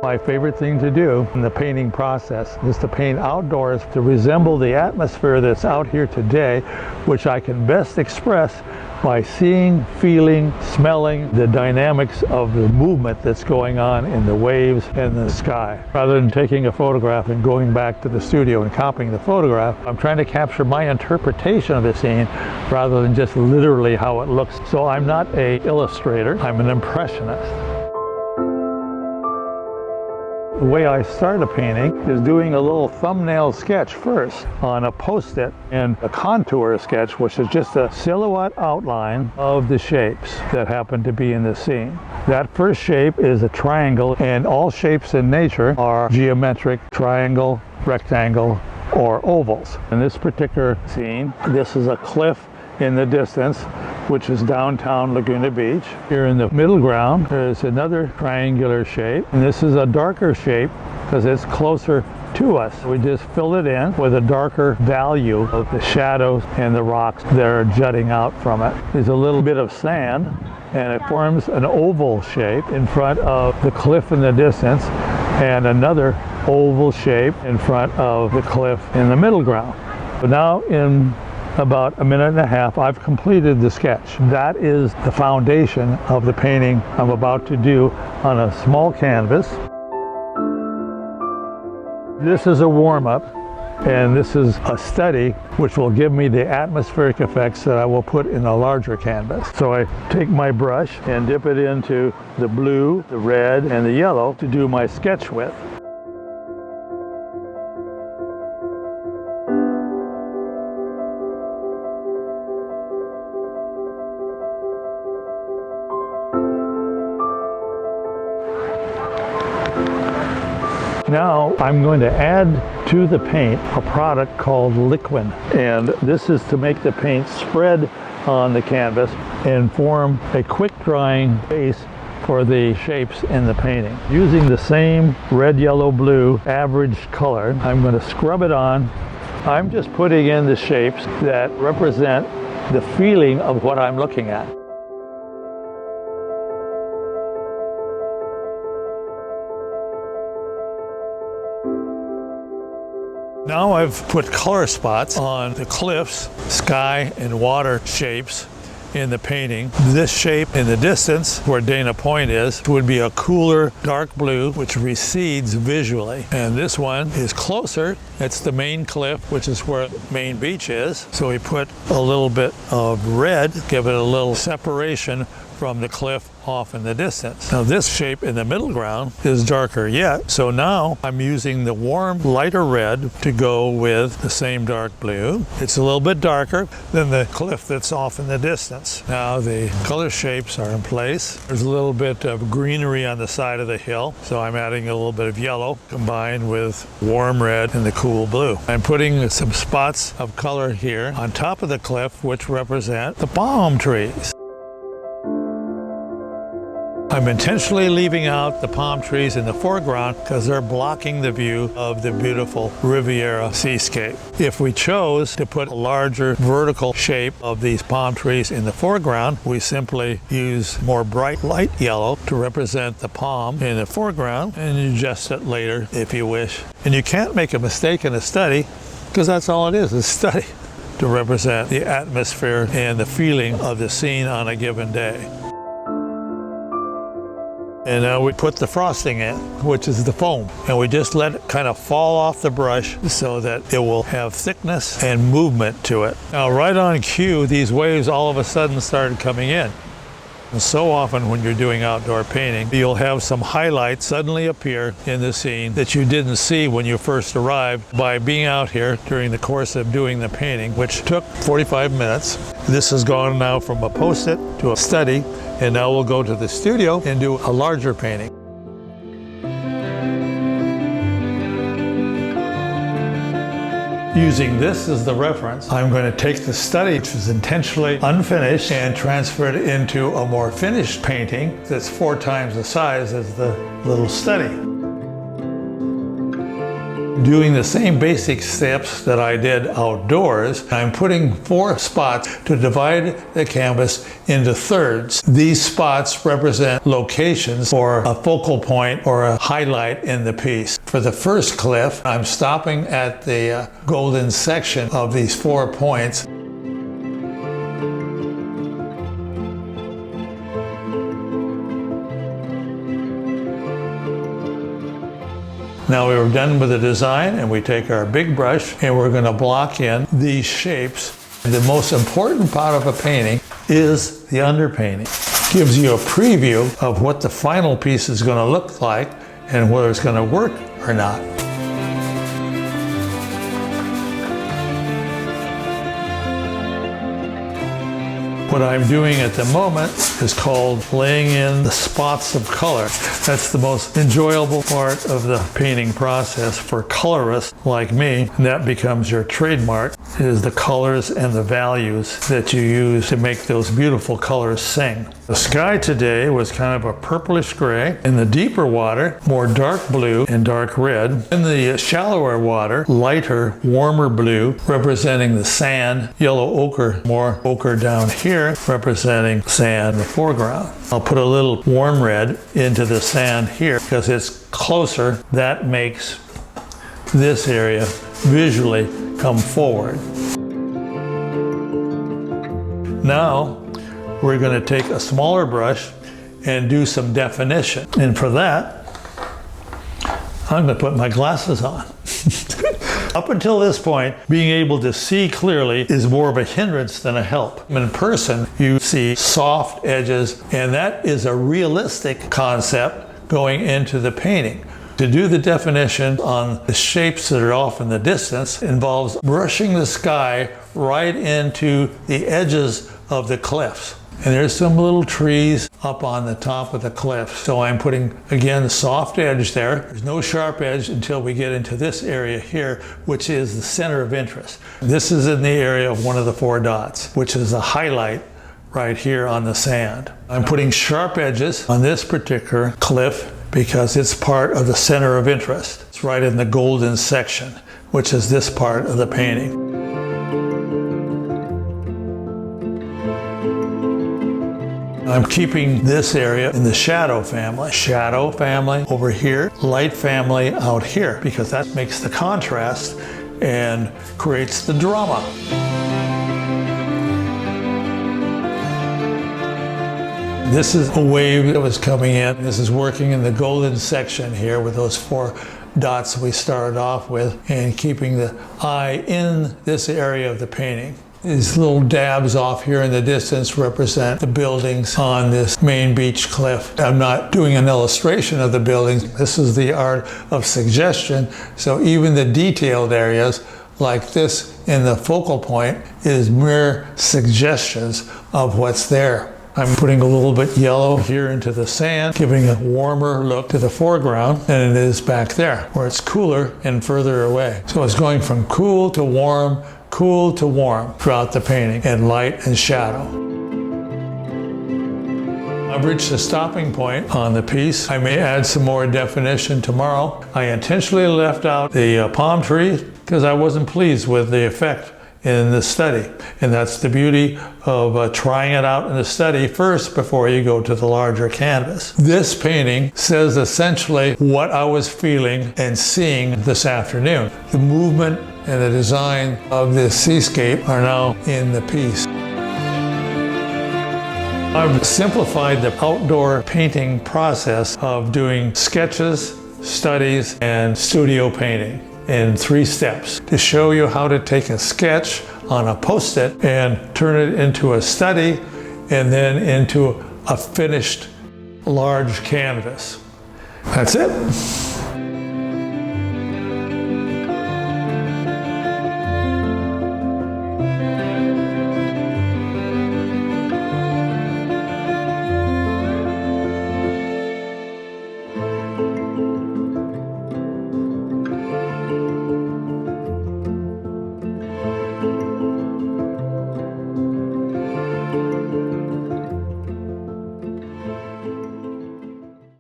My favorite thing to do in the painting process is to paint outdoors to resemble the atmosphere that's out here today, which I can best express by seeing, feeling, smelling the dynamics of the movement that's going on in the waves and the sky. Rather than taking a photograph and going back to the studio and copying the photograph, I'm trying to capture my interpretation of the scene rather than just literally how it looks. So I'm not an illustrator, I'm an impressionist. The way I start a painting is doing a little thumbnail sketch first on a post-it and a contour sketch, which is just a silhouette outline of the shapes that happen to be in the scene. That first shape is a triangle, and all shapes in nature are geometric: triangle, rectangle, or ovals. In this particular scene, this is a cliff in the distance, which is downtown Laguna Beach. Here in the middle ground, there's another triangular shape, and this is a darker shape because it's closer to us. We just fill it in with a darker value of the shadows and the rocks that are jutting out from it. There's a little bit of sand, and it forms an oval shape in front of the cliff in the distance, and another oval shape in front of the cliff in the middle ground. But now in about a minute and a half, I've completed the sketch. That is the foundation of the painting I'm about to do on a small canvas. This is a warm-up, and this is a study which will give me the atmospheric effects that I will put in a larger canvas. So I take my brush and dip it into the blue, the red, and the yellow to do my sketch with. Now I'm going to add to the paint a product called liquid, and this is to make the paint spread on the canvas and form a quick drying base for the shapes in the painting. Using the same red, yellow, blue average color, I'm going to scrub it on. I'm just putting in the shapes that represent the feeling of what I'm looking at. Now I've put color spots on the cliffs, sky, and water shapes in the painting. This shape in the distance, where Dana Point is, would be a cooler dark blue, which recedes visually. And this one is closer. It's the main cliff, which is where Main Beach is. So we put a little bit of red, give it a little separation from the cliff off in the distance. Now this shape in the middle ground is darker yet, so now I'm using the warm lighter red to go with the same dark blue. It's a little bit darker than the cliff that's off in the distance. Now the color shapes are in place. There's a little bit of greenery on the side of the hill, so I'm adding a little bit of yellow combined with warm red and the cool blue. I'm putting some spots of color here on top of the cliff, which represent the palm trees. I'm intentionally leaving out the palm trees in the foreground because they're blocking the view of the beautiful Riviera seascape. If we chose to put a larger vertical shape of these palm trees in the foreground, we simply use more bright light yellow to represent the palm in the foreground, and you adjust it later if you wish. And you can't make a mistake in a study because that's all it is, a study to represent the atmosphere and the feeling of the scene on a given day. And now we put the frosting in, which is the foam. And we just let it kind of fall off the brush so that it will have thickness and movement to it. Now right on cue, these waves all of a sudden started coming in. And so often when you're doing outdoor painting, you'll have some highlights suddenly appear in the scene that you didn't see when you first arrived by being out here during the course of doing the painting, which took 45 minutes. This has gone now from a post-it to a study, and now we'll go to the studio and do a larger painting. Using this as the reference, I'm going to take the study, which is intentionally unfinished, and transfer it into a more finished painting that's 4 times the size as the little study. Doing the same basic steps that I did outdoors, I'm putting 4 spots to divide the canvas into thirds. These spots represent locations for a focal point or a highlight in the piece. For the first cliff, I'm stopping at the golden section of these 4 points. Now we're done with the design, and we take our big brush and we're going to block in these shapes. The most important part of a painting is the underpainting. It gives you a preview of what the final piece is going to look like and whether it's going to work or not. What I'm doing at the moment is called laying in the spots of color. That's the most enjoyable part of the painting process for colorists like me. And that becomes your trademark, is the colors and the values that you use to make those beautiful colors sing. The sky today was kind of a purplish gray. In the deeper water, more dark blue and dark red. In the shallower water, lighter, warmer blue, representing the sand. Yellow ochre, more ochre down here, representing sand in the foreground. I'll put a little warm red into the sand here because it's closer. That makes this area visually come forward. Now we're going to take a smaller brush and do some definition. And for that, I'm going to put my glasses on. Up until this point, being able to see clearly is more of a hindrance than a help. In person, you see soft edges, and that is a realistic concept going into the painting. To do the definition on the shapes that are off in the distance involves brushing the sky right into the edges of the cliffs. And there's some little trees up on the top of the cliff. So I'm putting, again, a soft edge there. There's no sharp edge until we get into this area here, which is the center of interest. This is in the area of one of the 4 dots, which is a highlight right here on the sand. I'm putting sharp edges on this particular cliff because it's part of the center of interest. It's right in the golden section, which is this part of the painting. I'm keeping this area in the shadow family. Shadow family over here, light family out here, because that makes the contrast and creates the drama. This is a wave that was coming in. This is working in the golden section here with those 4 dots we started off with, and keeping the eye in this area of the painting. These little dabs off here in the distance represent the buildings on this main beach cliff. I'm not doing an illustration of the buildings. This is the art of suggestion. So even the detailed areas like this in the focal point is mere suggestions of what's there. I'm putting a little bit yellow here into the sand, giving a warmer look to the foreground than it is back there, where it's cooler and further away. So it's going from cool to warm throughout the painting, and light and shadow. I've reached the stopping point on the piece. I may add some more definition tomorrow. I intentionally left out the palm tree because I wasn't pleased with the effect in the study. And that's the beauty of trying it out in the study first before you go to the larger canvas. This painting says essentially what I was feeling and seeing this afternoon. The movement and the design of this seascape are now in the piece. I've simplified the outdoor painting process of doing sketches, studies, and studio painting in 3 steps to show you how to take a sketch on a Post-it and turn it into a study and then into a finished large canvas. That's it.